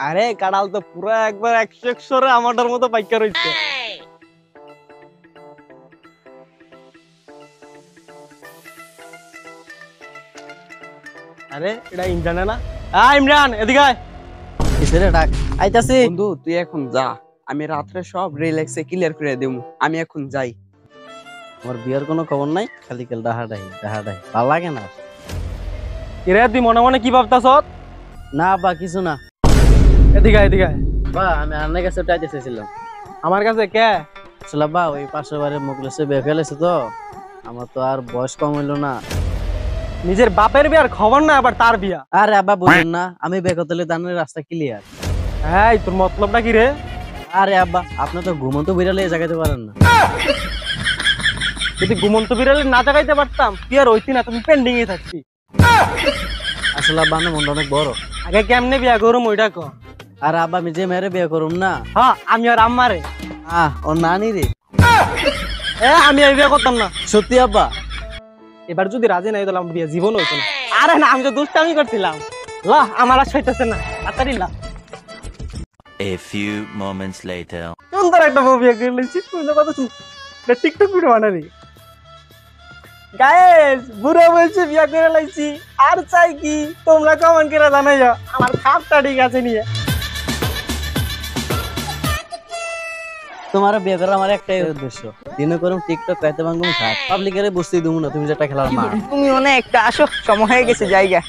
আরে কাড়াল তো পুরো একবার 100 রে আমাদের মতো পাইকা রইছে। আরে এটা ইমরান না? ইমরান এদিকে আয়। কিসের ডাক? আইতাছি। বন্ধু তুই এখন যা, আমি রাত্রে সব রিল্যাক্সে ক্লিয়ার করে দেবো। আমি এখন যাই। আমার বিয়ের কোনো খবর নাই, খালি কাল ডাহাডাহি ভালো লাগে না। কিরে তুই মনে মনে কি ভাবতাছ? না বা কিছু না। এদিকে আয়, এদিকে আয়। বা আমি আন্নার কাছে টাইতে চাইছিলাম। আমার কাছে কে? আসলে বা ওই পাশের বাড়ির মুখলেসে বিয়ে ফেলেছে তো, আমার তো আর বয়স কম হইলো না। নিজের বাপের বিয়ার খবর না, আবার তার বিয়া। আরে আব্বা বুঝুন না, আমি বিয়ে করতে হলে দানের রাস্তা ক্লিয়ার। এই তোর মতলবটা কি রে? আরে আব্বা আপনি তো ঘুমন্ত বিড়ালে জাগাইতে পারেন না। যদি ঘুমন্ত বিড়ালে না জাগাইতে পারতাম তুই আর হইতি না, তুমি পেন্ডিং এ থাকতি। আসলে আব্বা আমার মনটা অনেক বড়। আগে কেমনে বিয়া করুম ওইটা ক। আর আব্বা আমি যে মেয়েরে বিয়ে করুম না, হ্যাঁ আমি আর আম্মারে। ওর নানি রে। আমি এই বিয়া করতাম না। সত্যি আব্বা? এবার যদি রাজি নাই তাহলে আমার বিয়ে জীবন হইতো না। আরে না, আমি তো দুষ্টামি করছিলাম। লা আমার আর সইতেছে না, তাড়াতাড়ি লা। A few moments later. সুন্দর একটা বউ বিয়ে করে লইছি, সুন্দর কথা শুন। এটা টিকটক ভিডিও বানাবি। গাইস বুড়ো বলছে বিয়ে করে লাইছি, আর চাই কি তোমরা কমেন্ট করে জানাইও আমার খাপটা ঠিক আছে নিয়ে। তোমার বিয়ে করার আমার একটাই উদ্দেশ্য, দিনে করুম টিকটক, রাইতে ভাঙুম ঘাট, পাবলিকের বুঝতেই দেবো না তুমি যেটা খেলার মা। তুমি অনেক একটা আসো, সময় হয়ে গেছে জায়গা।